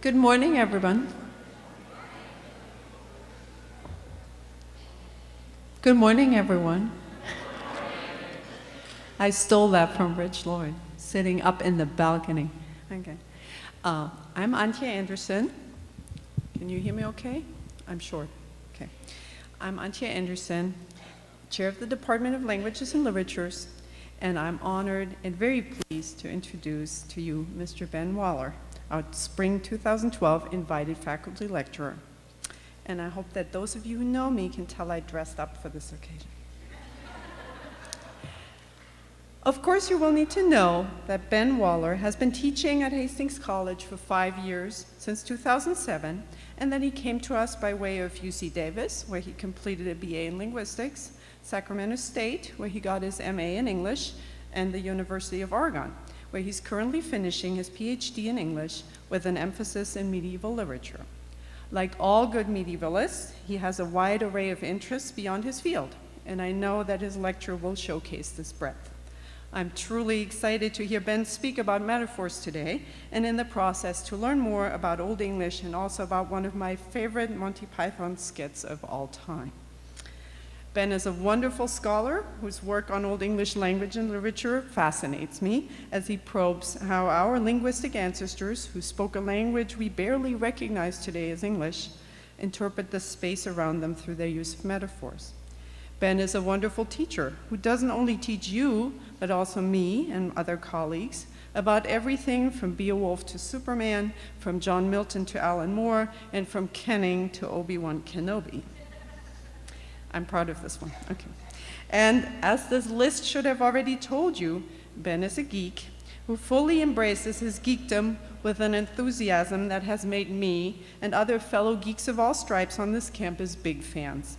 Good morning, everyone. Good morning, everyone. I stole that from Rich Lloyd, sitting up in the balcony. Okay. I'm Antje Anderson. Can you hear me okay? I'm short. Okay. I'm Antje Anderson, Chair of the Department of Languages and Literatures, and I'm honored and very pleased to introduce to you Mr. Ben Waller, our Spring 2012 invited faculty lecturer. And I hope that those of you who know me can tell I dressed up for this occasion. Of course, you will need to know that Ben Waller has been teaching at Hastings College for 5 years, since 2007, and that he came to us by way of UC Davis, where he completed a BA in linguistics, Sacramento State, where he got his MA in English, and the University of Oregon, where he's currently finishing his PhD in English with an emphasis in medieval literature. Like all good medievalists, he has a wide array of interests beyond his field, and I know that his lecture will showcase this breadth. I'm truly excited to hear Ben speak about metaphors today, and in the process to learn more about Old English and also about one of my favorite Monty Python skits of all time. Ben is a wonderful scholar whose work on Old English language and literature fascinates me as he probes how our linguistic ancestors, who spoke a language we barely recognize today as English, interpret the space around them through their use of metaphors. Ben is a wonderful teacher who doesn't only teach you, but also me and other colleagues about everything from Beowulf to Superman, from John Milton to Alan Moore, and from Kenning to Obi-Wan Kenobi. I'm proud of this one, okay. And as this list should have already told you, Ben is a geek who fully embraces his geekdom with an enthusiasm that has made me and other fellow geeks of all stripes on this campus big fans.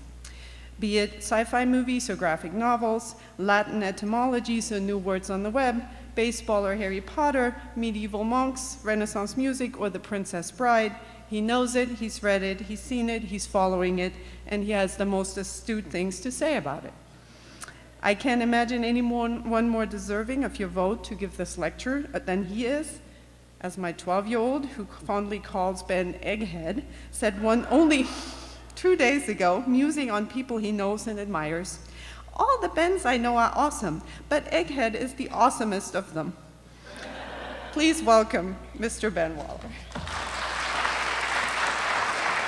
Be it sci-fi movies or graphic novels, Latin etymologies or new words on the web, baseball or Harry Potter, medieval monks, Renaissance music, or The Princess Bride, he knows it, he's read it, he's seen it, he's following it, and he has the most astute things to say about it. I can't imagine anyone more deserving of your vote to give this lecture than he is. As my 12-year-old, who fondly calls Ben Egghead, said only 2 days ago, musing on people he knows and admires, "All the Bens I know are awesome, but Egghead is the awesomest of them." Please welcome Mr. Ben Waller.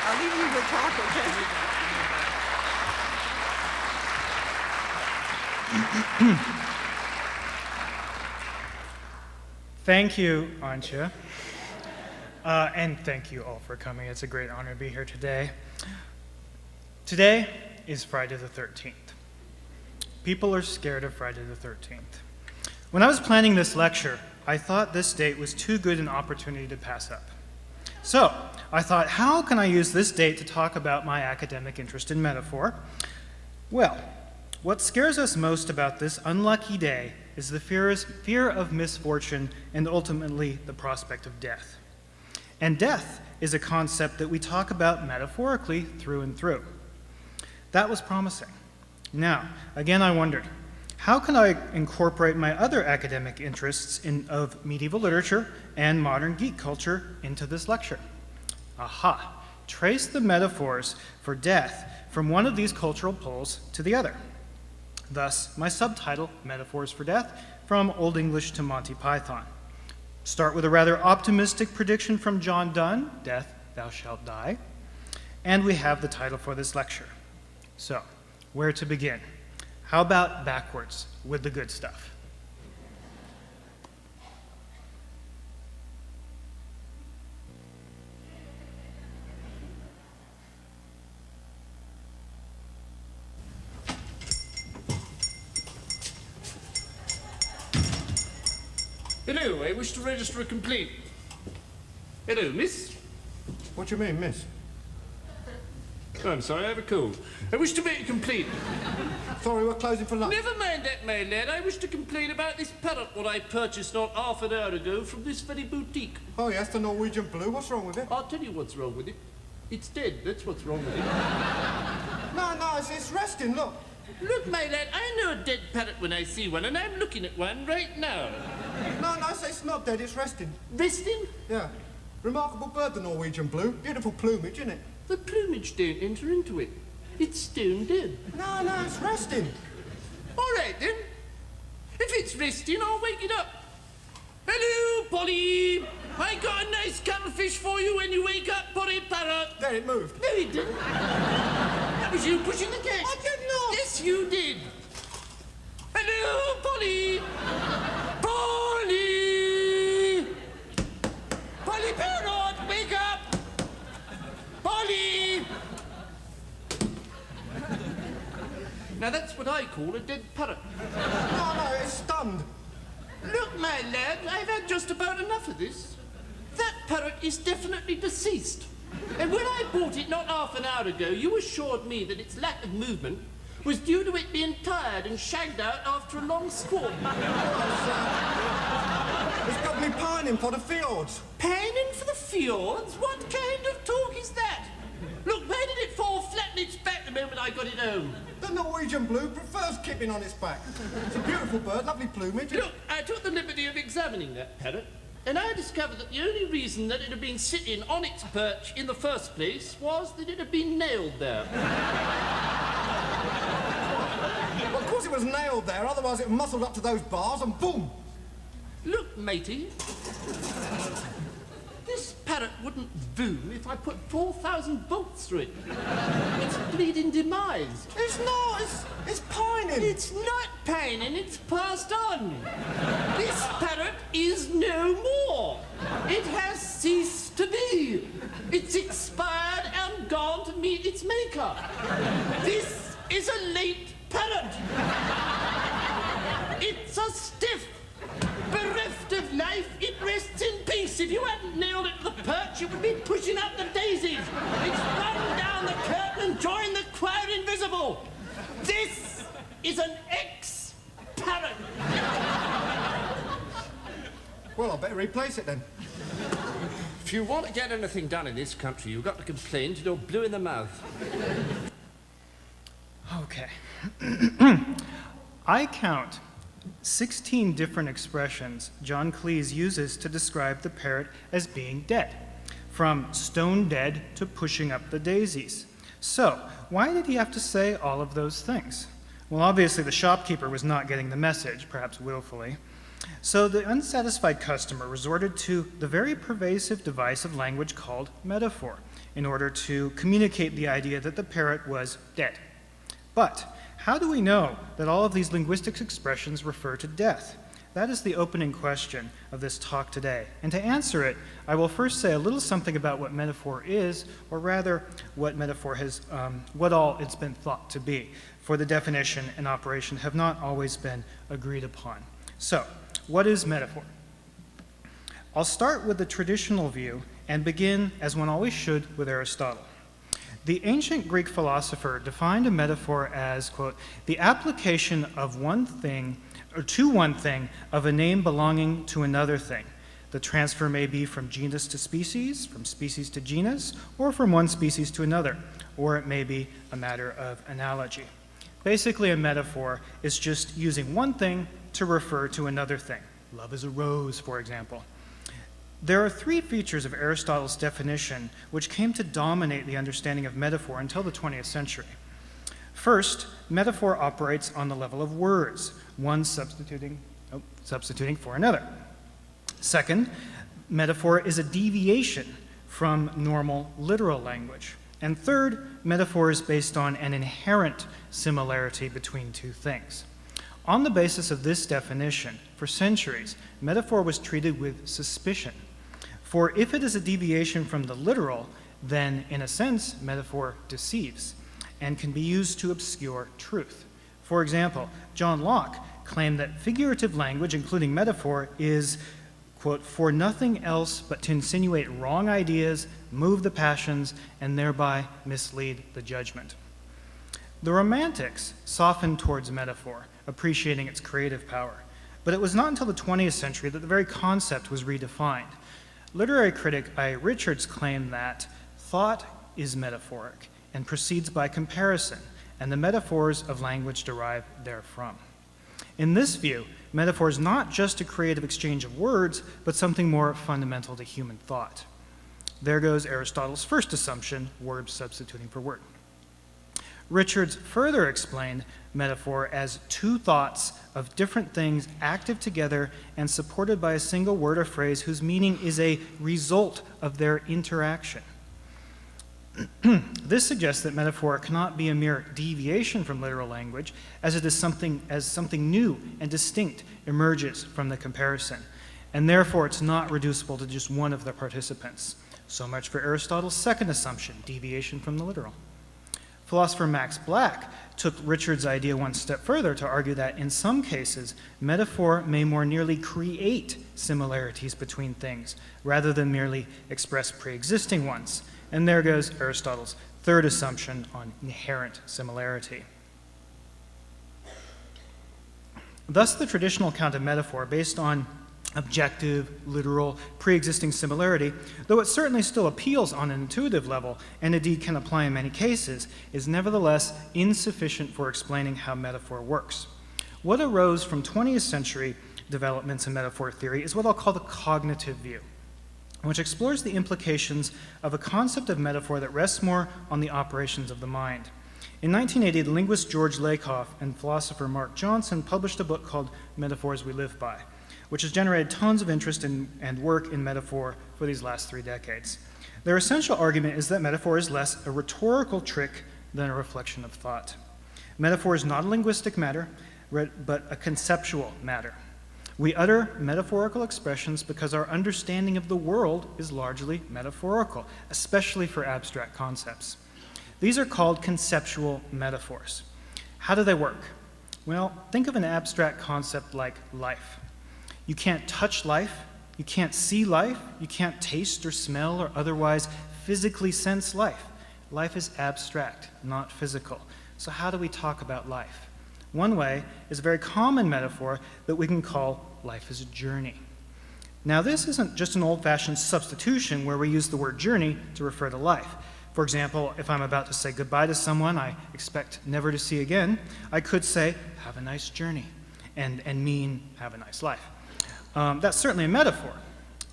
I'll leave you to talk, okay? Thank you, Antje. And thank you all for coming. It's a great honor to be here today. Today is Friday the 13th. People are scared of Friday the 13th. When I was planning this lecture, I thought this date was too good an opportunity to pass up. So I thought, how can I use this date to talk about my academic interest in metaphor? Well, what scares us most about this unlucky day is the fear of misfortune and ultimately the prospect of death. And death is a concept that we talk about metaphorically through and through. That was promising. Now, again, I wondered, how can I incorporate my other academic interests of medieval literature and modern geek culture into this lecture? Aha! Trace the metaphors for death from one of these cultural poles to the other. Thus, my subtitle, Metaphors for Death, from Old English to Monty Python. Start with a rather optimistic prediction from John Donne, Death, Thou Shalt Die. And we have the title for this lecture. So, where to begin? How about backwards with the good stuff? Hello, I wish to register a complaint. Hello, miss. What do you mean, miss? Oh, I'm sorry, I have a cold. I wish to make a complaint. Sorry, we're closing for lunch. Never mind that, my lad. I wish to complain about this parrot what I purchased not half an hour ago from this very boutique. Oh, yes, the Norwegian blue. What's wrong with it? I'll tell you what's wrong with it. It's dead. That's what's wrong with it. No, it's resting, look. Look, my lad, I know a dead parrot when I see one, and I'm looking at one right now. No, it's not dead, it's resting. Resting? Yeah. Remarkable bird, the Norwegian blue. Beautiful plumage, isn't it? The plumage don't enter into it. It's stone dead. No, no, it's resting. All right, then. If it's resting, I'll wake it up. Hello, Polly. I got a nice cuttlefish for you when you wake up, Polly Parrot. There, it moved. No, it didn't. That was you pushing the cat. I did not. Yes, you did. Hello, Polly. Polly. Polly Parrot, wake up. Polly. Now that's what I call a dead parrot. No, no, it's stunned. Look, my lad, I've had just about enough of this. That parrot is definitely deceased. And when I bought it not half an hour ago, you assured me that its lack of movement was due to it being tired and shagged out after a long squat. It's probably pining for the fjords. Pining for the fjords? What kind of talk is that? Look, where did it fall flat on its back the moment I got it home? The Norwegian blue prefers kipping on its back. It's a beautiful bird, lovely plumage. Look, I took the liberty of examining that parrot, and I discovered that the only reason that it had been sitting on its perch in the first place was that it had been nailed there. Well, of course it was nailed there, otherwise it muscled up to those bars and boom! Look, matey. This parrot wouldn't boom if I put 4,000 volts through it. It's bleeding demise. It's not, it's pining. It's not pining, it's passed on. This parrot is no more. It has ceased to be. It's expired and gone to meet its maker. This is a late parrot. It's a stiff. Bereft of life, it rests in peace. If you hadn't nailed it to the perch, it would be pushing up the daisies. It's run down the curtain and joined the crowd invisible. This is an ex-parrot. Well, I better replace it then. If you want to get anything done in this country, you've got to complain till you're blue in the mouth. Okay. I count 16 different expressions John Cleese uses to describe the parrot as being dead, from stone dead to pushing up the daisies. So, why did he have to say all of those things? Well, obviously the shopkeeper was not getting the message, perhaps willfully. So the unsatisfied customer resorted to the very pervasive device of language called metaphor in order to communicate the idea that the parrot was dead. But how do we know that all of these linguistic expressions refer to death? That is the opening question of this talk today. And to answer it, I will first say a little something about what metaphor is, or rather, what metaphor has, what all it's been thought to be, for the definition and operation have not always been agreed upon. So, what is metaphor? I'll start with the traditional view and begin, as one always should, with Aristotle. The ancient Greek philosopher defined a metaphor as, quote, the application of one thing, or to one thing, of a name belonging to another thing. The transfer may be from genus to species, from species to genus, or from one species to another, or it may be a matter of analogy. Basically, a metaphor is just using one thing to refer to another thing. Love is a rose, for example. There are three features of Aristotle's definition which came to dominate the understanding of metaphor until the 20th century. First, metaphor operates on the level of words, one substituting for another. Second, metaphor is a deviation from normal literal language. And third, metaphor is based on an inherent similarity between two things. On the basis of this definition, for centuries, metaphor was treated with suspicion. For if it is a deviation from the literal, then, in a sense, metaphor deceives and can be used to obscure truth. For example, John Locke claimed that figurative language, including metaphor, is, quote, for nothing else but to insinuate wrong ideas, move the passions, and thereby mislead the judgment. The Romantics softened towards metaphor, appreciating its creative power. But it was not until the 20th century that the very concept was redefined. Literary critic I. Richards claimed that thought is metaphoric and proceeds by comparison, and the metaphors of language derive therefrom. In this view, metaphor is not just a creative exchange of words, but something more fundamental to human thought. There goes Aristotle's first assumption, word substituting for word. Richards further explained metaphor as two thoughts of different things active together and supported by a single word or phrase whose meaning is a result of their interaction. This suggests that metaphor cannot be a mere deviation from literal language, as it is something new and distinct emerges from the comparison, and therefore it's not reducible to just one of the participants. So much for Aristotle's second assumption, deviation from the literal. Philosopher Max Black took Richard's idea one step further to argue that in some cases, metaphor may more nearly create similarities between things rather than merely express pre-existing ones. And there goes Aristotle's third assumption on inherent similarity. Thus, the traditional account of metaphor, based on objective, literal, pre-existing similarity, though it certainly still appeals on an intuitive level, and indeed can apply in many cases, is nevertheless insufficient for explaining how metaphor works. What arose from 20th century developments in metaphor theory is what I'll call the cognitive view, which explores the implications of a concept of metaphor that rests more on the operations of the mind. In 1980, the linguist George Lakoff and philosopher Mark Johnson published a book called Metaphors We Live By, which has generated tons of interest and work in metaphor for these last 3 decades. Their essential argument is that metaphor is less a rhetorical trick than a reflection of thought. Metaphor is not a linguistic matter, but a conceptual matter. We utter metaphorical expressions because our understanding of the world is largely metaphorical, especially for abstract concepts. These are called conceptual metaphors. How do they work? Well, think of an abstract concept like life. You can't touch life, you can't see life, you can't taste or smell or otherwise physically sense life. Life is abstract, not physical. So how do we talk about life? One way is a very common metaphor that we can call life as a journey. Now, this isn't just an old-fashioned substitution where we use the word journey to refer to life. For example, if I'm about to say goodbye to someone I expect never to see again, I could say, have a nice journey, and mean have a nice life. That's certainly a metaphor,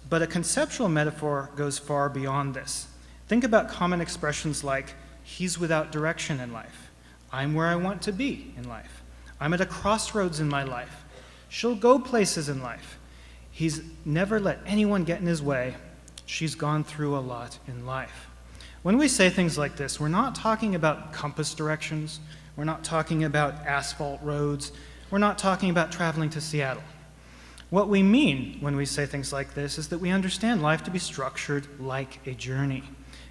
but a conceptual metaphor goes far beyond this. Think about common expressions like, he's without direction in life. I'm where I want to be in life. I'm at a crossroads in my life. She'll go places in life. He's never let anyone get in his way. She's gone through a lot in life. When we say things like this, we're not talking about compass directions. We're not talking about asphalt roads. We're not talking about traveling to Seattle. What we mean when we say things like this is that we understand life to be structured like a journey.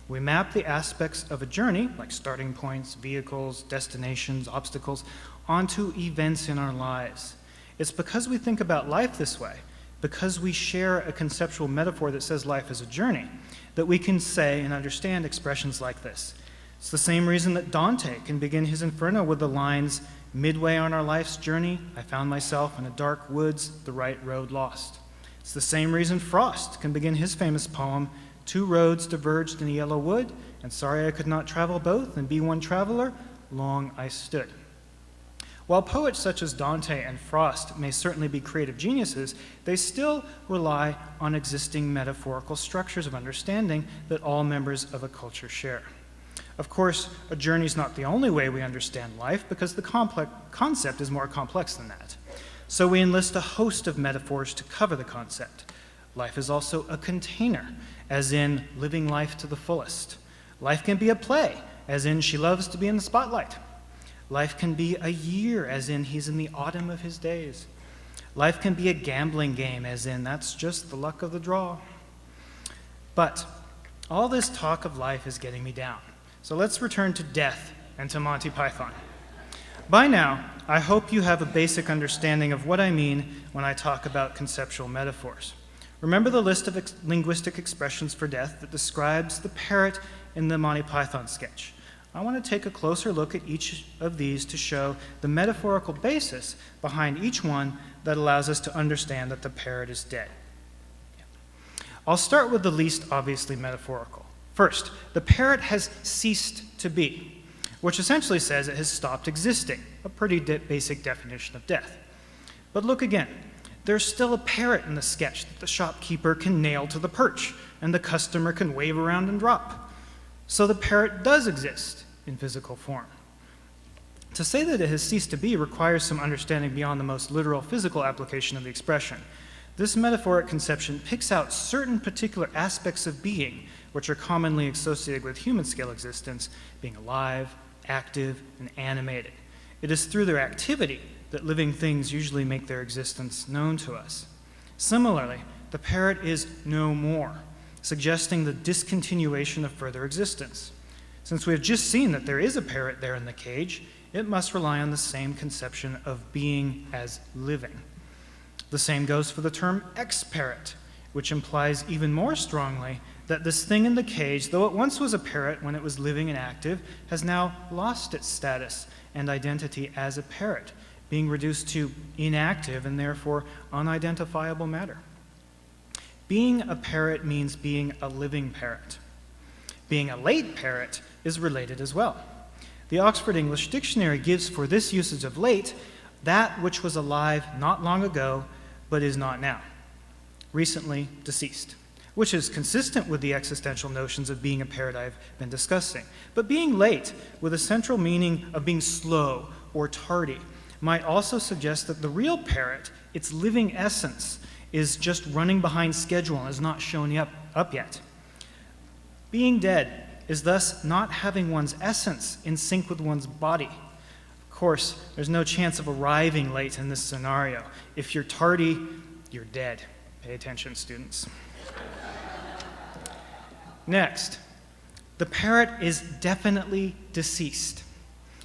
We map the aspects of a journey, like starting points, vehicles, destinations, obstacles, onto events in our lives. It's because we think about life this way, because we share a conceptual metaphor that says life is a journey, that we can say and understand expressions like this. It's the same reason that Dante can begin his Inferno with the lines, midway on our life's journey, I found myself in a dark woods, the right road lost. It's the same reason Frost can begin his famous poem, 2 roads diverged in a yellow wood, and sorry I could not travel both and be one traveler, long I stood. While poets such as Dante and Frost may certainly be creative geniuses, they still rely on existing metaphorical structures of understanding that all members of a culture share. Of course, a journey is not the only way we understand life because the concept is more complex than that. So we enlist a host of metaphors to cover the concept. Life is also a container, as in living life to the fullest. Life can be a play, as in she loves to be in the spotlight. Life can be a year, as in he's in the autumn of his days. Life can be a gambling game, as in that's just the luck of the draw. But all this talk of life is getting me down. So let's return to death and to Monty Python. By now, I hope you have a basic understanding of what I mean when I talk about conceptual metaphors. Remember the list of linguistic expressions for death that describes the parrot in the Monty Python sketch. I want to take a closer look at each of these to show the metaphorical basis behind each one that allows us to understand that the parrot is dead. I'll start with the least obviously metaphorical. First, the parrot has ceased to be, which essentially says it has stopped existing, a pretty basic definition of death. But look again. There's still a parrot in the sketch that the shopkeeper can nail to the perch, and the customer can wave around and drop. So the parrot does exist in physical form. To say that it has ceased to be requires some understanding beyond the most literal physical application of the expression. This metaphoric conception picks out certain particular aspects of being, which are commonly associated with human-scale existence, being alive, active, and animated. It is through their activity that living things usually make their existence known to us. Similarly, the parrot is no more, suggesting the discontinuation of further existence. Since we have just seen that there is a parrot there in the cage, it must rely on the same conception of being as living. The same goes for the term ex-parrot, which implies even more strongly that this thing in the cage, though it once was a parrot when it was living and active, has now lost its status and identity as a parrot, being reduced to inactive and therefore unidentifiable matter. Being a parrot means being a living parrot. Being a late parrot is related as well. The Oxford English Dictionary gives for this usage of late that which was alive not long ago but is not now, recently deceased, which is consistent with the existential notions of being a parrot I've been discussing. But being late, with a central meaning of being slow or tardy, might also suggest that the real parrot, its living essence, is just running behind schedule and has not shown up yet. Being dead is thus not having one's essence in sync with one's body. Of course, there's no chance of arriving late in this scenario. If you're tardy, you're dead. Pay attention, students. Next, the parrot is definitely deceased,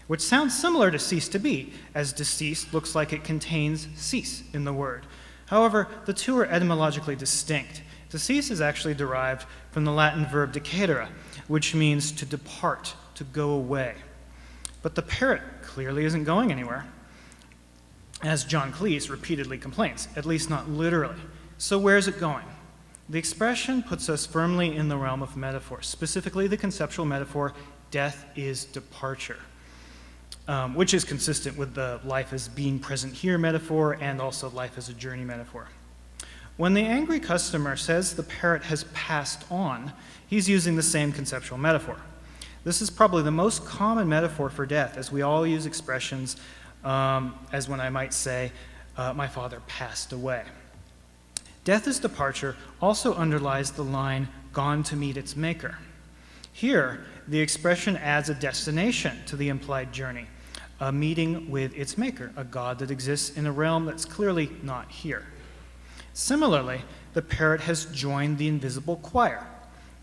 which sounds similar to cease to be, as deceased looks like it contains cease in the word. However, the two are etymologically distinct. Decease is actually derived from the Latin verb decedere, which means to depart, to go away. But the parrot clearly isn't going anywhere, as John Cleese repeatedly complains, at least not literally. So where's it going? The expression puts us firmly in the realm of metaphor, specifically the conceptual metaphor, death is departure, which is consistent with the life as being present here metaphor and also life as a journey metaphor. When the angry customer says the parrot has passed on, he's using the same conceptual metaphor. This is probably the most common metaphor for death, as we all use expressions as when I might say, my father passed away. Death as departure also underlies the line, gone to meet its maker. Here, the expression adds a destination to the implied journey, a meeting with its maker, a God that exists in a realm that's clearly not here. Similarly, the parrot has joined the invisible choir.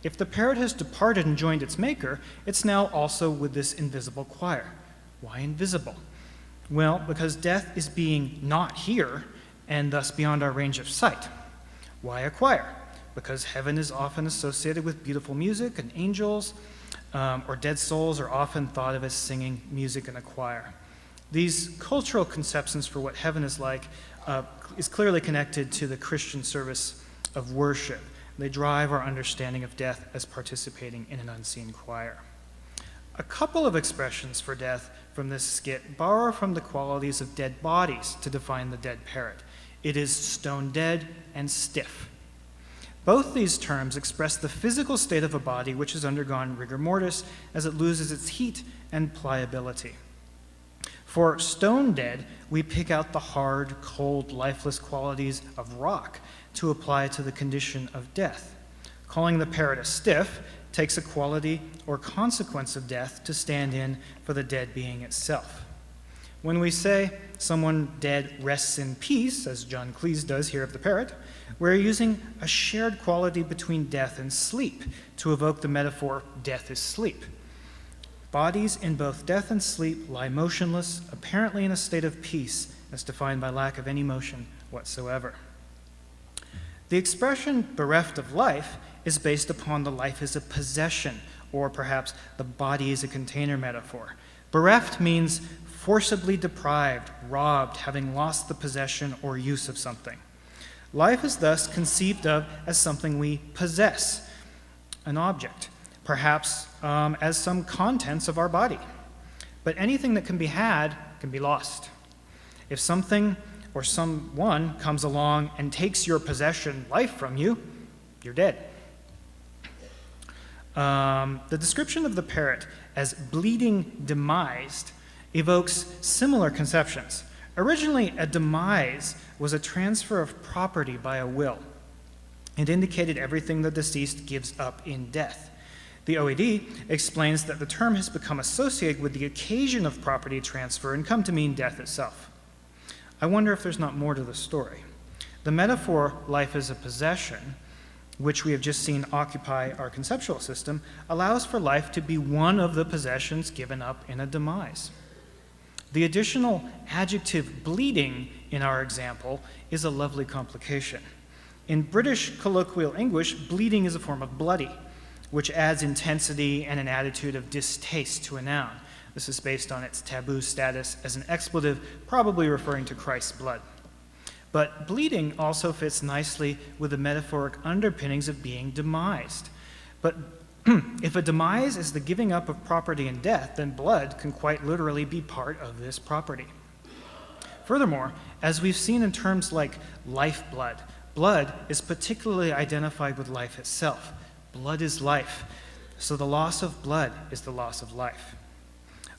If the parrot has departed and joined its maker, it's now also with this invisible choir. Why invisible? Well, because death is being not here and thus beyond our range of sight. Why a choir? Because heaven is often associated with beautiful music and angels, or dead souls are often thought of as singing music in a choir. These cultural conceptions for what heaven is like is clearly connected to the Christian service of worship. They drive our understanding of death as participating in an unseen choir. A couple of expressions for death from this skit borrow from the qualities of dead bodies to define the dead parrot. It is stone dead and stiff. Both these terms express the physical state of a body which has undergone rigor mortis as it loses its heat and pliability. For stone dead, we pick out the hard, cold, lifeless qualities of rock to apply to the condition of death. Calling the parrot a stiff takes a quality or consequence of death to stand in for the dead being itself. When we say someone dead rests in peace, as John Cleese does here of the parrot, we're using a shared quality between death and sleep to evoke the metaphor, death is sleep. Bodies in both death and sleep lie motionless, apparently in a state of peace, as defined by lack of any motion whatsoever. The expression bereft of life is based upon the life as a possession, or perhaps the body as a container metaphor. Bereft means forcibly deprived, robbed, having lost the possession or use of something. Life is thus conceived of as something we possess, an object, perhaps as some contents of our body. But anything that can be had can be lost. If something or someone comes along and takes your possession, life from you, you're dead. The description of the parrot as bleeding demised evokes similar conceptions. Originally, a demise was a transfer of property by a will. It indicated everything the deceased gives up in death. The OED explains that the term has become associated with the occasion of property transfer and come to mean death itself. I wonder if there's not more to the story. The metaphor, life as a possession, which we have just seen occupy our conceptual system, allows for life to be one of the possessions given up in a demise. The additional adjective bleeding in our example is a lovely complication. In British colloquial English, bleeding is a form of bloody, which adds intensity and an attitude of distaste to a noun. This is based on its taboo status as an expletive, probably referring to Christ's blood. But bleeding also fits nicely with the metaphoric underpinnings of being demised. But if a demise is the giving up of property and death, then blood can quite literally be part of this property. Furthermore, as we've seen in terms like lifeblood, blood is particularly identified with life itself. Blood is life, so the loss of blood is the loss of life.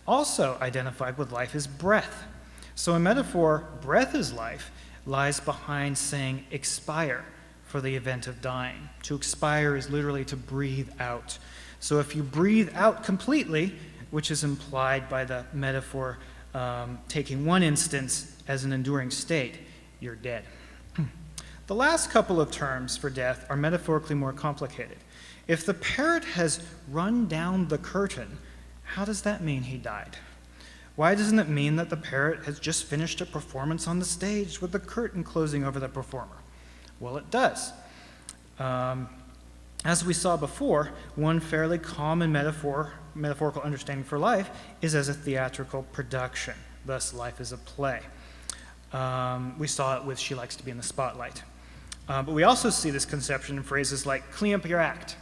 Also identified with life is breath. So in metaphor, breath is life, lies behind saying expire for the event of dying. To expire is literally to breathe out. So if you breathe out completely, which is implied by the metaphor taking one instance as an enduring state, you're dead. The last couple of terms for death are metaphorically more complicated. If the parrot has run down the curtain, how does that mean he died? Why doesn't it mean that the parrot has just finished a performance on the stage with the curtain closing over the performer? Well, it does. As we saw before, one fairly common metaphorical understanding for life is as a theatrical production. Thus, life is a play. We saw it with She Likes to Be in the Spotlight. But we also see this conception in phrases like, clean up your act.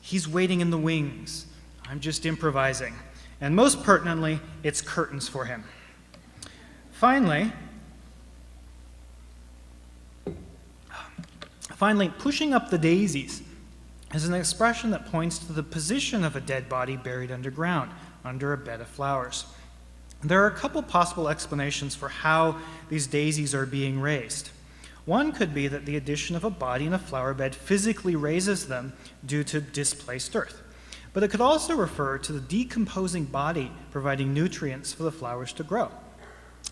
He's waiting in the wings. I'm just improvising. And most pertinently, it's curtains for him. Finally, pushing up the daisies is an expression that points to the position of a dead body buried underground, under a bed of flowers. There are a couple possible explanations for how these daisies are being raised. One could be that the addition of a body in a flower bed physically raises them due to displaced earth. But it could also refer to the decomposing body providing nutrients for the flowers to grow.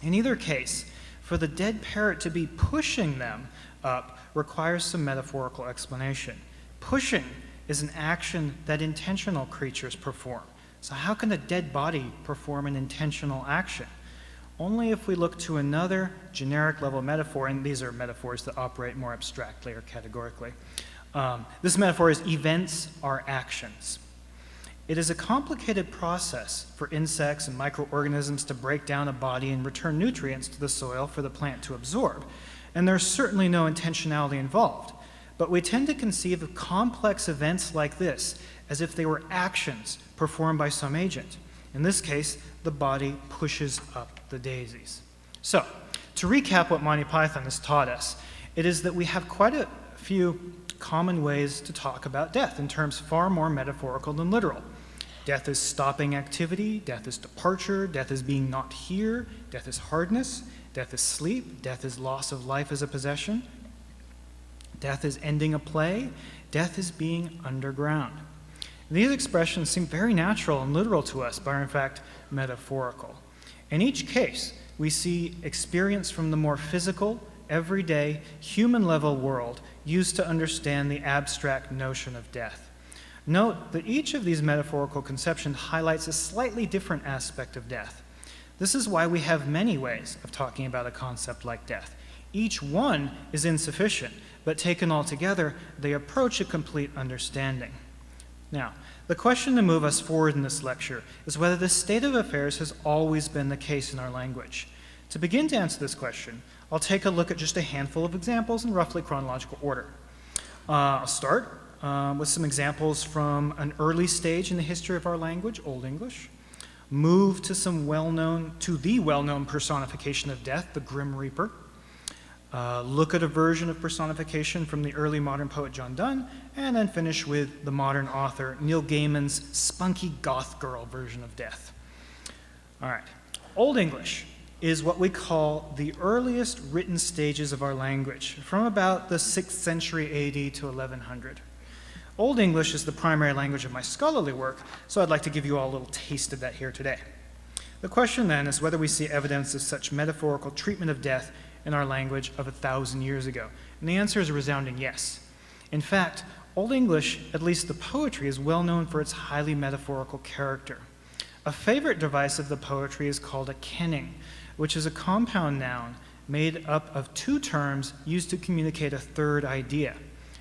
In either case, for the dead parrot to be pushing them up requires some metaphorical explanation. Pushing is an action that intentional creatures perform. So how can a dead body perform an intentional action? Only if we look to another generic level metaphor, and these are metaphors that operate more abstractly or categorically. This metaphor is events are actions. It is a complicated process for insects and microorganisms to break down a body and return nutrients to the soil for the plant to absorb. And there's certainly no intentionality involved. But we tend to conceive of complex events like this as if they were actions performed by some agent. In this case, the body pushes up the daisies. So, to recap what Monty Python has taught us, it is that we have quite a few common ways to talk about death in terms far more metaphorical than literal. Death is stopping activity, death is departure, death is being not here, death is hardness, death is sleep, death is loss of life as a possession, death is ending a play, death is being underground. These expressions seem very natural and literal to us, but are in fact metaphorical. In each case, we see experience from the more physical, everyday, human-level world used to understand the abstract notion of death. Note that each of these metaphorical conceptions highlights a slightly different aspect of death. This is why we have many ways of talking about a concept like death. Each one is insufficient, but taken all together, they approach a complete understanding. Now, the question to move us forward in this lecture is whether this state of affairs has always been the case in our language. To begin to answer this question, I'll take a look at just a handful of examples in roughly chronological order. I'll start with some examples from an early stage in the history of our language, Old English, move to the well-known personification of death, the Grim Reaper, look at a version of personification from the early modern poet John Donne, and then finish with the modern author Neil Gaiman's spunky goth girl version of death. All right, Old English is what we call the earliest written stages of our language, from about the 6th century AD to 1100. Old English is the primary language of my scholarly work, so I'd like to give you all a little taste of that here today. The question then is whether we see evidence of such metaphorical treatment of death in our language of 1,000 years ago. And the answer is a resounding yes. In fact, Old English, at least the poetry, is well known for its highly metaphorical character. A favorite device of the poetry is called a kenning, which is a compound noun made up of two terms used to communicate a third idea,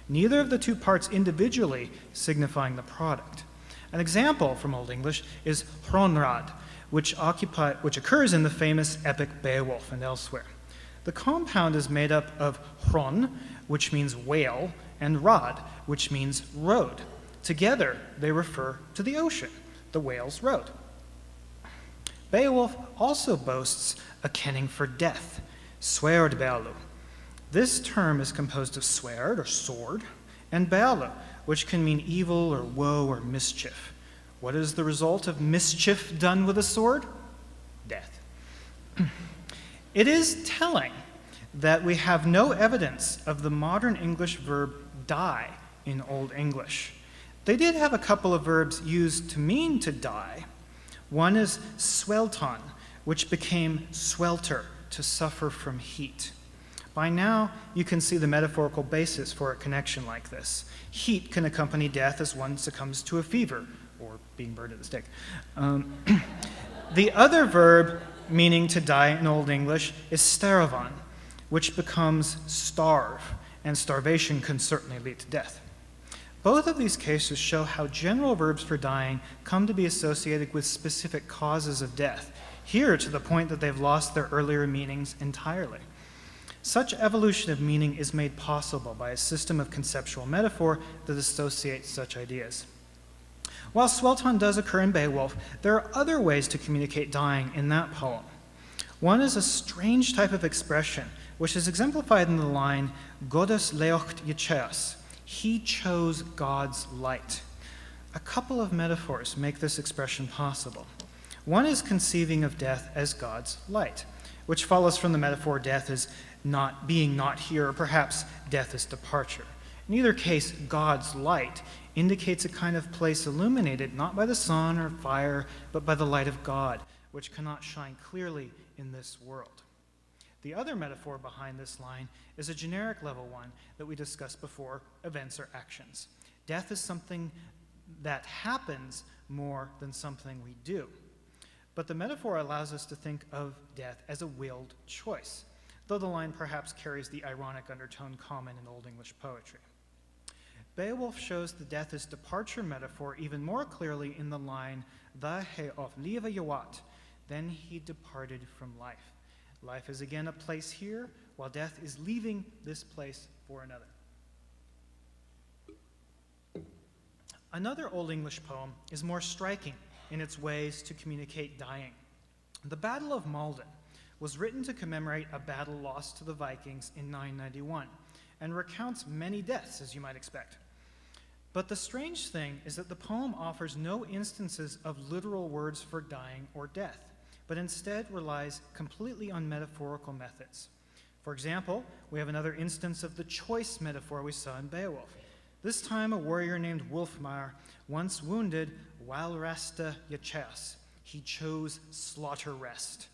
neither of the two parts individually signifying the product. An example from Old English is hronrad, which occurs in the famous epic Beowulf and elsewhere. The compound is made up of hron, which means whale, and rad, which means road. Together, they refer to the ocean, the whale's road. Beowulf also boasts a kenning for death, sweardbealu. This term is composed of swerd, or sword, and bealu, which can mean evil or woe or mischief. What is the result of mischief done with a sword? Death. It is telling that we have no evidence of the modern English verb die in Old English. They did have a couple of verbs used to mean to die. One is swelton, which became swelter, to suffer from heat. By now, you can see the metaphorical basis for a connection like this. Heat can accompany death as one succumbs to a fever, or being burned at the stake. The other verb meaning to die in Old English is staravan, which becomes starve, and starvation can certainly lead to death. Both of these cases show how general verbs for dying come to be associated with specific causes of death, here to the point that they've lost their earlier meanings entirely. Such evolution of meaning is made possible by a system of conceptual metaphor that associates such ideas. While swelton does occur in Beowulf, there are other ways to communicate dying in that poem. One is a strange type of expression, which is exemplified in the line, Godas leocht Yecheas, he chose God's light. A couple of metaphors make this expression possible. One is conceiving of death as God's light, which follows from the metaphor death as not here, or perhaps death is departure. In either case, God's light indicates a kind of place illuminated not by the sun or fire, but by the light of God, which cannot shine clearly in this world. The other metaphor behind this line is a generic level one that we discussed before, events or actions. Death is something that happens more than something we do. But the metaphor allows us to think of death as a willed choice, though the line perhaps carries the ironic undertone common in Old English poetry. Beowulf shows the death as departure metaphor even more clearly in the line, "Tha he of liva yawat," then he departed from life. Life is again a place here, while death is leaving this place for another. Another Old English poem is more striking in its ways to communicate dying. The Battle of Malden was written to commemorate a battle lost to the Vikings in 991 and recounts many deaths, as you might expect. But the strange thing is that the poem offers no instances of literal words for dying or death, but instead relies completely on metaphorical methods. For example, we have another instance of the choice metaphor we saw in Beowulf. This time, a warrior named Wulfmar, once wounded, Walrasta Yecheas. He chose slaughter rest.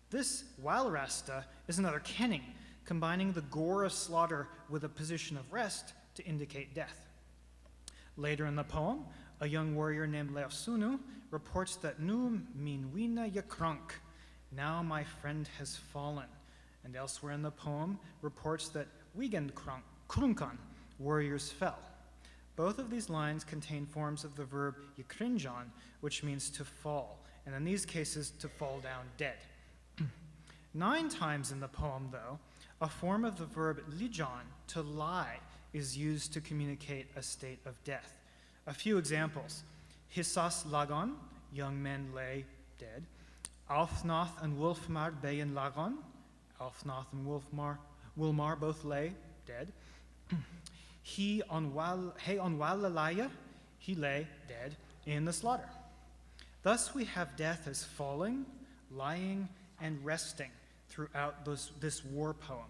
This Walrasta is another kenning, combining the gore of slaughter with a position of rest to indicate death. Later in the poem, a young warrior named Leofsunu reports that Nu minwina yakrank, now my friend has fallen, and elsewhere in the poem reports that Wiegand krunkan, warriors fell. Both of these lines contain forms of the verb yakrinjan, which means to fall, and in these cases, to fall down dead. 9 times in the poem, though, a form of the verb lijan, to lie, is used to communicate a state of death. A few examples. Hissas lagon, young men lay dead. Alfnath and Wulfmar beyen lagon, Alfnath and Wilmar both lay dead. He on Walalaya, he lay dead in the slaughter. Thus we have death as falling, lying, and resting throughout this war poem.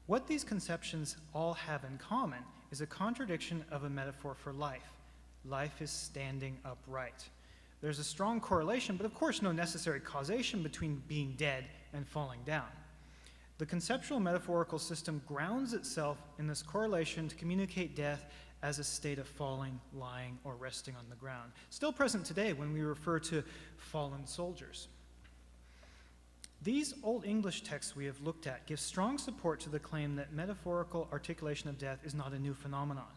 What these conceptions all have in common is a contradiction of a metaphor for life. Life is standing upright. There's a strong correlation, but of course no necessary causation between being dead and falling down. The conceptual metaphorical system grounds itself in this correlation to communicate death as a state of falling, lying, or resting on the ground. Still present today when we refer to fallen soldiers. These Old English texts we have looked at give strong support to the claim that metaphorical articulation of death is not a new phenomenon.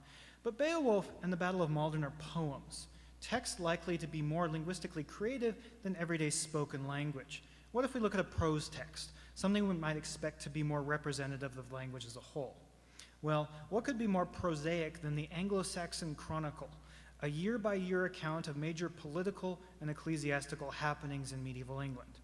But Beowulf and the Battle of Maldon are poems, texts likely to be more linguistically creative than everyday spoken language. What if we look at a prose text, something we might expect to be more representative of language as a whole? Well, what could be more prosaic than the Anglo-Saxon Chronicle, a year-by-year account of major political and ecclesiastical happenings in medieval England?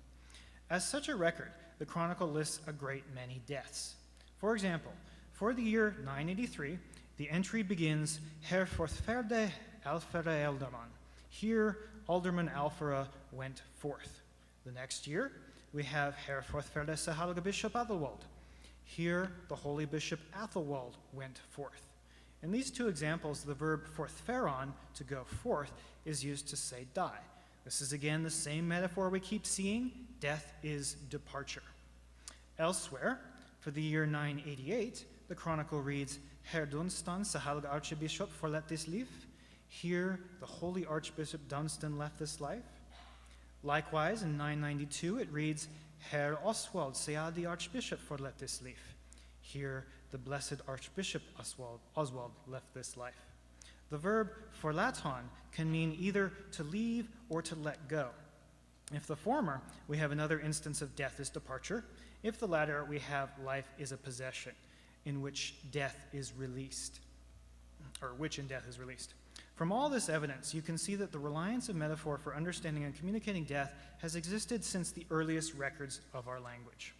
As such a record, the Chronicle lists a great many deaths. For example, for the year 983, the entry begins, Her forthferde Alfera Elderman. Here, Alderman Alfera went forth. The next year, we have Her forthferde Sahalga Bishop Athelwold. Here, the holy bishop Athelwold went forth. In these two examples, the verb forthferon, to go forth, is used to say die. This is again the same metaphor we keep seeing. Death is departure. Elsewhere, for the year 988, the Chronicle reads, Herr Dunstan Sahalga Archbishop forlet this life. Here, the holy Archbishop Dunstan left this life. Likewise, in 992, it reads, Herr Oswald Seadi Archbishop forlet this life. Here, the blessed Archbishop Oswald left this life. The verb forlaton can mean either to leave or to let go. If the former, we have another instance of death is departure. If the latter, we have life is a possession, in which death is released, or which in death is released. From all this evidence, you can see that the reliance of metaphor for understanding and communicating death has existed since the earliest records of our language.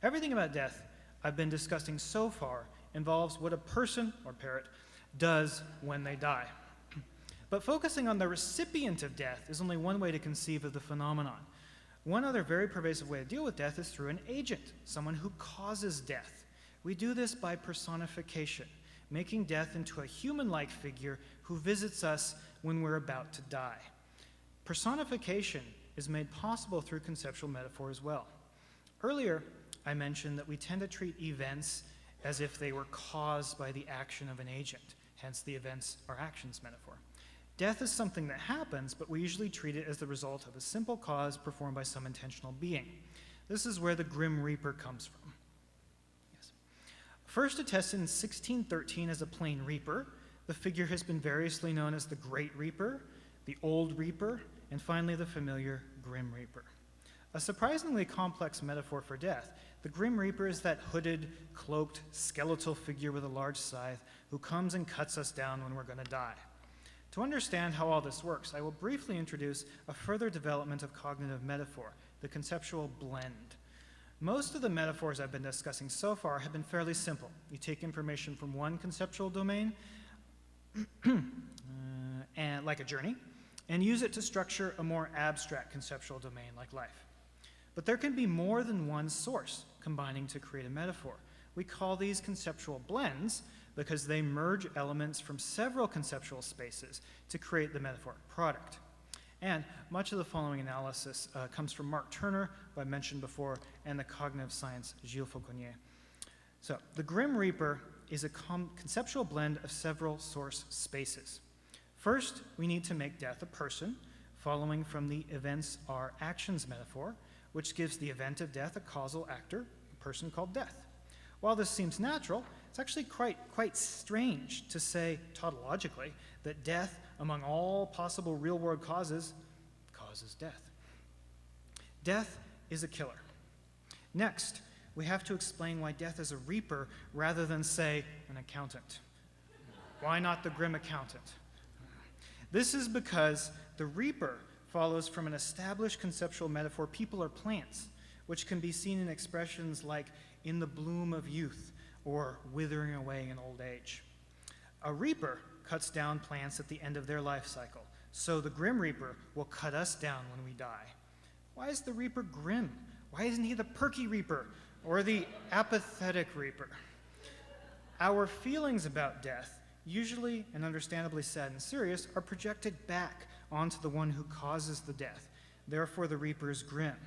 Everything about death I've been discussing so far involves what a person, or parrot, does when they die. But focusing on the recipient of death is only one way to conceive of the phenomenon. One other very pervasive way to deal with death is through an agent, someone who causes death. We do this by personification, making death into a human-like figure who visits us when we're about to die. Personification is made possible through conceptual metaphor as well. Earlier, I mentioned that we tend to treat events as if they were caused by the action of an agent, hence the events are actions metaphor. Death is something that happens, but we usually treat it as the result of a simple cause performed by some intentional being. This is where the Grim Reaper comes from. Yes. First attested in 1613 as a plain reaper, the figure has been variously known as the Great Reaper, the Old Reaper, and finally the familiar Grim Reaper. A surprisingly complex metaphor for death, the Grim Reaper is that hooded, cloaked, skeletal figure with a large scythe who comes and cuts us down when we're going to die. To understand how all this works, I will briefly introduce a further development of cognitive metaphor, the conceptual blend. Most of the metaphors I've been discussing so far have been fairly simple. You take information from one conceptual domain, and like a journey, and use it to structure a more abstract conceptual domain like life. But there can be more than one source combining to create a metaphor. We call these conceptual blends because they merge elements from several conceptual spaces to create the metaphoric product. And much of the following analysis comes from Mark Turner, who I mentioned before, and the cognitive science Gilles Fauconnier. So the Grim Reaper is a conceptual blend of several source spaces. First, we need to make death a person, following from the events are actions metaphor, which gives the event of death a causal actor, a person called death. While this seems natural, it's actually quite strange to say tautologically that death, among all possible real-world causes, causes death. Death is a killer. Next, we have to explain why death is a reaper rather than, say, an accountant. Why not the grim accountant? This is because the reaper follows from an established conceptual metaphor, people are plants, which can be seen in expressions like in the bloom of youth or withering away in old age. A reaper cuts down plants at the end of their life cycle, so the Grim Reaper will cut us down when we die. Why is the Reaper grim? Why isn't he the perky Reaper or the apathetic Reaper? Our feelings about death, usually and understandably sad and serious, are projected back onto the one who causes the death. Therefore, the Reaper is grim.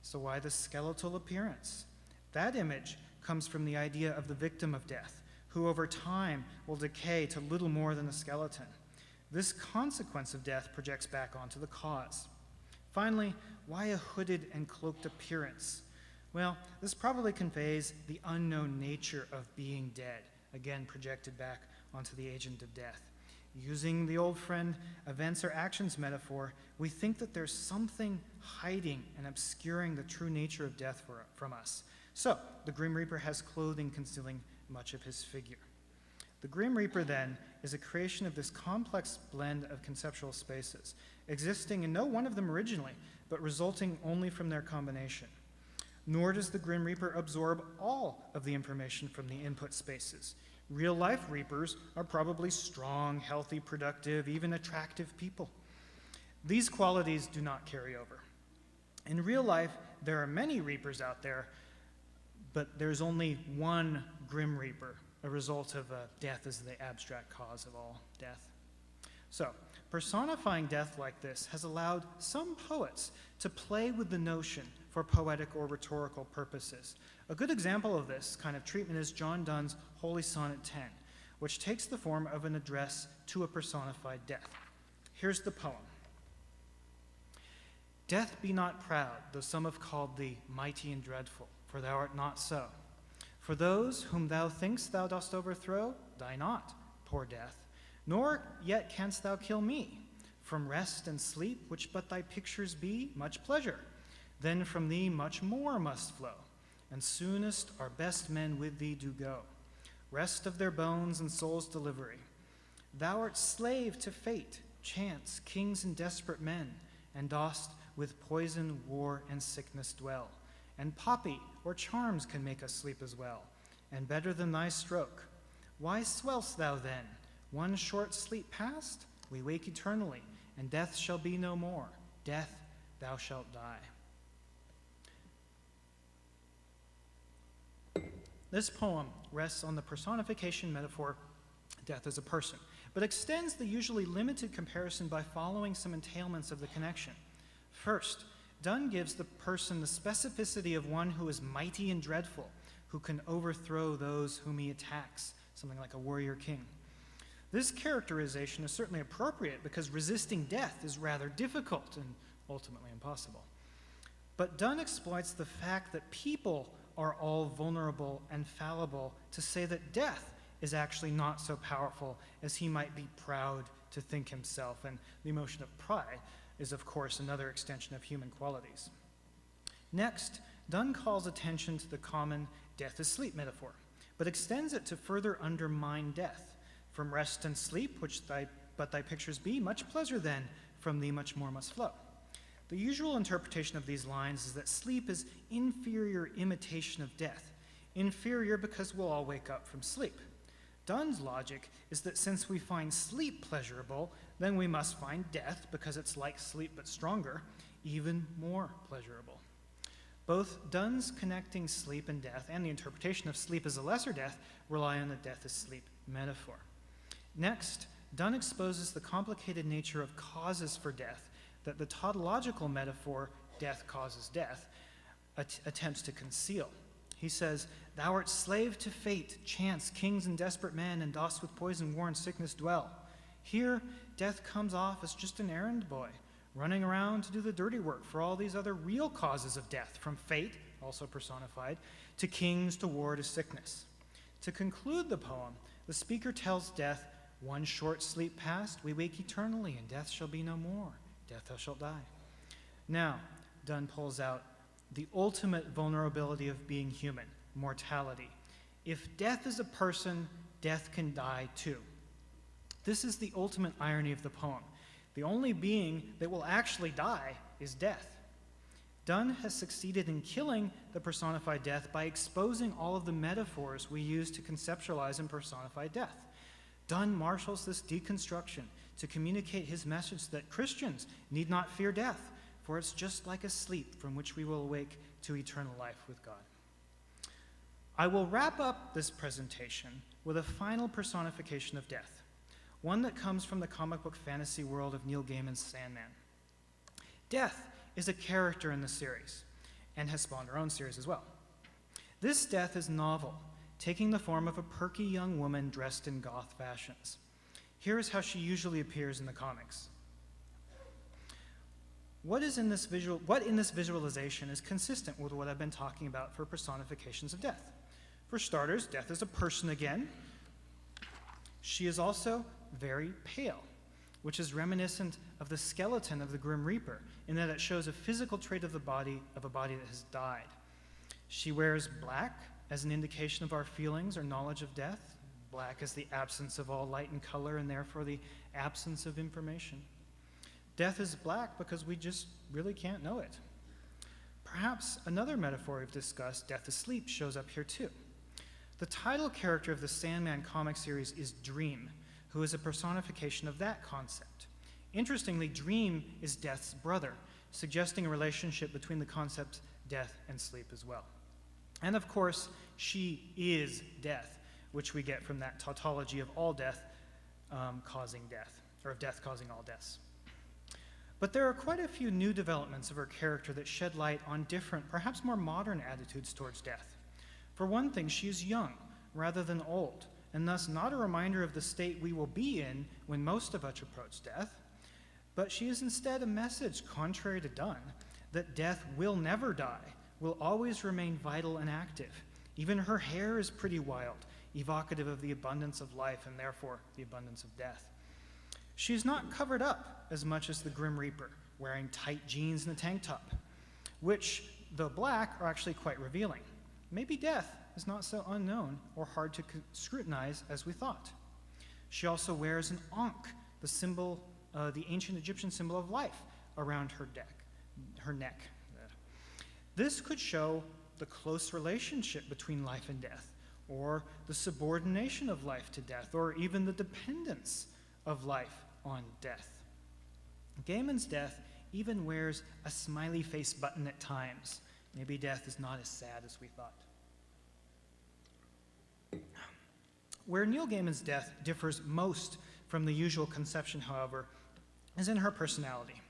So why the skeletal appearance? That image comes from the idea of the victim of death, who over time will decay to little more than a skeleton. This consequence of death projects back onto the cause. Finally, why a hooded and cloaked appearance? Well, this probably conveys the unknown nature of being dead, again projected back onto the agent of death. Using the old friend events or actions metaphor, we think that there's something hiding and obscuring the true nature of death from us. So, the Grim Reaper has clothing concealing much of his figure. The Grim Reaper, then, is a creation of this complex blend of conceptual spaces, existing in no one of them originally, but resulting only from their combination. Nor does the Grim Reaper absorb all of the information from the input spaces. Real-life Reapers are probably strong, healthy, productive, even attractive people. These qualities do not carry over. In real life, there are many Reapers out there, but there's only one Grim Reaper, a result of death as the abstract cause of all death. So, personifying death like this has allowed some poets to play with the notion for poetic or rhetorical purposes. A good example of this kind of treatment is John Donne's Holy Sonnet 10, which takes the form of an address to a personified death. Here's the poem. Death, be not proud, though some have called thee mighty and dreadful, for thou art not so. For those whom thou think'st thou dost overthrow, die not, poor death, nor yet canst thou kill me. From rest and sleep, which but thy pictures be, much pleasure. Then from thee much more must flow, and soonest our best men with thee do go. Rest of their bones and soul's delivery. Thou art slave to fate, chance, kings and desperate men, and dost with poison, war, and sickness dwell. And poppy or charms can make us sleep as well, and better than thy stroke. Why swell'st thou then? One short sleep past, we wake eternally, and death shall be no more. Death, thou shalt die. This poem rests on the personification metaphor, death as a person, but extends the usually limited comparison by following some entailments of the connection. First, Donne gives the person the specificity of one who is mighty and dreadful, who can overthrow those whom he attacks, something like a warrior king. This characterization is certainly appropriate because resisting death is rather difficult and ultimately impossible. But Donne exploits the fact that people are all vulnerable and fallible to say that death is actually not so powerful as he might be proud to think himself, and the emotion of pride is, of course, another extension of human qualities. Next, Donne calls attention to the common death is sleep metaphor, but extends it to further undermine death. From rest and sleep, which but thy pictures be, much pleasure then, from thee much more must flow. The usual interpretation of these lines is that sleep is inferior imitation of death, inferior because we'll all wake up from sleep. Donne's logic is that since we find sleep pleasurable, then we must find death, because it's like sleep but stronger, even more pleasurable. Both Donne's connecting sleep and death and the interpretation of sleep as a lesser death rely on the death as sleep metaphor. Next, Donne exposes the complicated nature of causes for death that the tautological metaphor, death causes death, attempts to conceal. He says, thou art slave to fate, chance, kings and desperate men, and dost with poison, war, and sickness dwell. Here, death comes off as just an errand boy, running around to do the dirty work for all these other real causes of death, from fate, also personified, to kings, to war, to sickness. To conclude the poem, the speaker tells death, one short sleep past, we wake eternally, and death shall be no more. Death thou shalt die. Now, Donne pulls out the ultimate vulnerability of being human, mortality. If death is a person, death can die too. This is the ultimate irony of the poem. The only being that will actually die is death. Dunn has succeeded in killing the personified death by exposing all of the metaphors we use to conceptualize and personify death. Dunn marshals this deconstruction to communicate his message that Christians need not fear death, for it's just like a sleep from which we will awake to eternal life with God. I will wrap up this presentation with a final personification of death, one that comes from the comic book fantasy world of Neil Gaiman's Sandman. Death is a character in the series and has spawned her own series as well. This death is novel, taking the form of a perky young woman dressed in goth fashions. Here is how she usually appears in the comics. What in this visualization is consistent with what I've been talking about for personifications of death? For starters, death is a person again. She is also very pale, which is reminiscent of the skeleton of the Grim Reaper, in that it shows a physical trait of a body that has died. She wears black as an indication of our feelings or knowledge of death. Black is the absence of all light and color, and therefore the absence of information. Death is black because we just really can't know it. Perhaps another metaphor we've discussed, death asleep, shows up here too. The title character of the Sandman comic series is Dream, who is a personification of that concept. Interestingly, Dream is Death's brother, suggesting a relationship between the concepts death and sleep as well. And of course, she is death, which we get from that tautology of all death causing death, or of death causing all deaths. But there are quite a few new developments of her character that shed light on different, perhaps more modern attitudes towards death. For one thing, she is young rather than old, and thus not a reminder of the state we will be in when most of us approach death, but she is instead a message, contrary to Dunn, that death will never die, will always remain vital and active. Even her hair is pretty wild, evocative of the abundance of life and therefore the abundance of death. She is not covered up as much as the Grim Reaper, wearing tight jeans and a tank top, which, though black, are actually quite revealing. Maybe death is not so unknown or hard to scrutinize as we thought. She also wears an ankh, the symbol, the ancient Egyptian symbol of life, around her neck. This could show the close relationship between life and death, or the subordination of life to death, or even the dependence of life on death. Gaiman's death even wears a smiley face button at times. Maybe death is not as sad as we thought. Where Neil Gaiman's death differs most from the usual conception, however, is in her personality.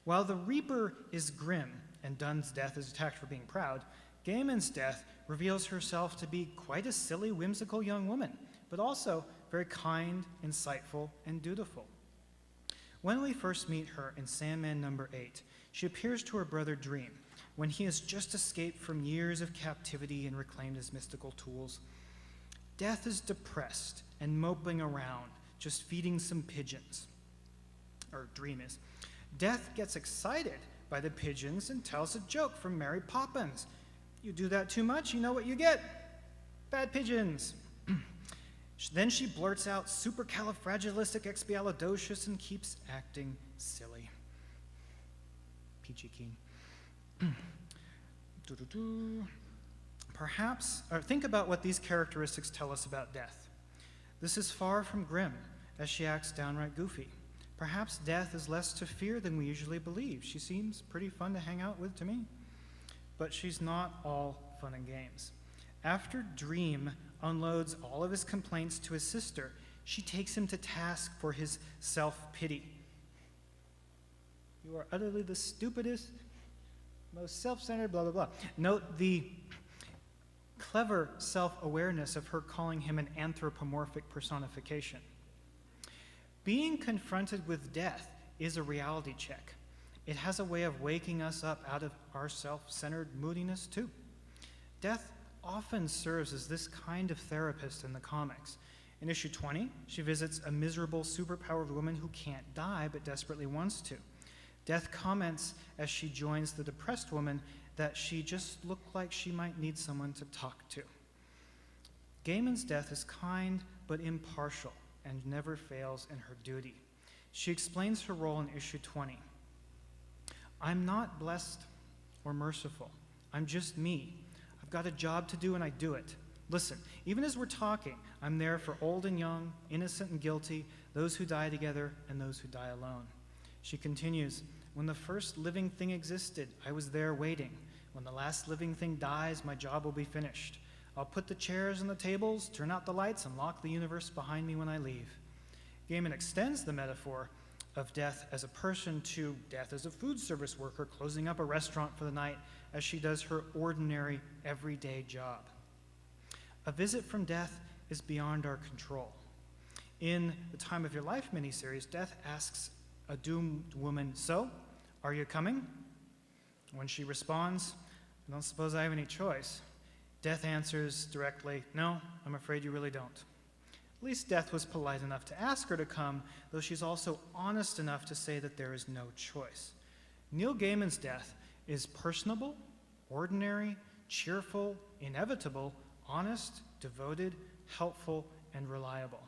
While the Reaper is grim and Dunn's death is attacked for being proud, Gaiman's death reveals herself to be quite a silly, whimsical young woman, but also very kind, insightful, and dutiful. When we first meet her in Sandman number 8, she appears to her brother Dream, when he has just escaped from years of captivity and reclaimed his mystical tools. Death is depressed and moping around, just feeding some pigeons. Or Dream is. Death gets excited by the pigeons and tells a joke from Mary Poppins. You do that too much, you know what you get. Bad pigeons. Then she blurts out supercalifragilisticexpialidocious and keeps acting silly. Peachy Keen. Perhaps, or think about what these characteristics tell us about death. This is far from grim, as she acts downright goofy. Perhaps death is less to fear than we usually believe. She seems pretty fun to hang out with to me. But she's not all fun and games. After Dream unloads all of his complaints to his sister, she takes him to task for his self-pity. You are utterly the stupidest, most self-centered, blah, blah, blah. Note the clever self-awareness of her calling him an anthropomorphic personification. Being confronted with death is a reality check. It has a way of waking us up out of our self-centered moodiness too. Death often serves as this kind of therapist in the comics. In issue 20, she visits a miserable, superpowered woman who can't die but desperately wants to. Death comments as she joins the depressed woman that she just looked like she might need someone to talk to. Gaiman's death is kind but impartial and never fails in her duty. She explains her role in issue 20. I'm not blessed or merciful. I'm just me. I've got a job to do and I do it. Listen, even as we're talking, I'm there for old and young, innocent and guilty, those who die together and those who die alone. She continues, when the first living thing existed, I was there waiting. When the last living thing dies, my job will be finished. I'll put the chairs and the tables, turn out the lights, and lock the universe behind me when I leave. Gaiman extends the metaphor of death as a person to death as a food service worker closing up a restaurant for the night as she does her ordinary, everyday job. A visit from death is beyond our control. In the Time of Your Life miniseries, Death asks a doomed woman, "So, are you coming?" When she responds, "I don't suppose I have any choice," Death answers directly, "No, I'm afraid you really don't." At least Death was polite enough to ask her to come, though she's also honest enough to say that there is no choice. Neil Gaiman's death is personable, ordinary, cheerful, inevitable, honest, devoted, helpful, and reliable.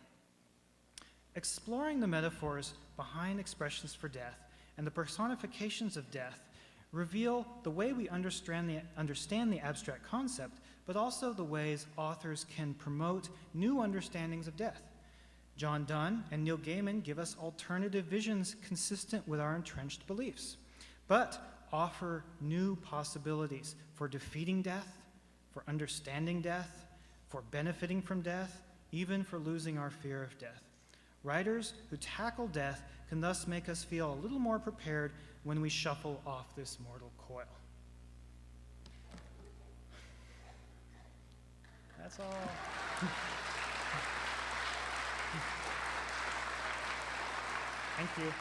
Exploring the metaphors behind expressions for death and the personifications of death reveal the way we understand the abstract concept, but also the ways authors can promote new understandings of death. John Donne and Neil Gaiman give us alternative visions consistent with our entrenched beliefs, but offer new possibilities for defeating death, for understanding death, for benefiting from death, even for losing our fear of death. Writers who tackle death can thus make us feel a little more prepared when we shuffle off this mortal coil. That's all. Thank you.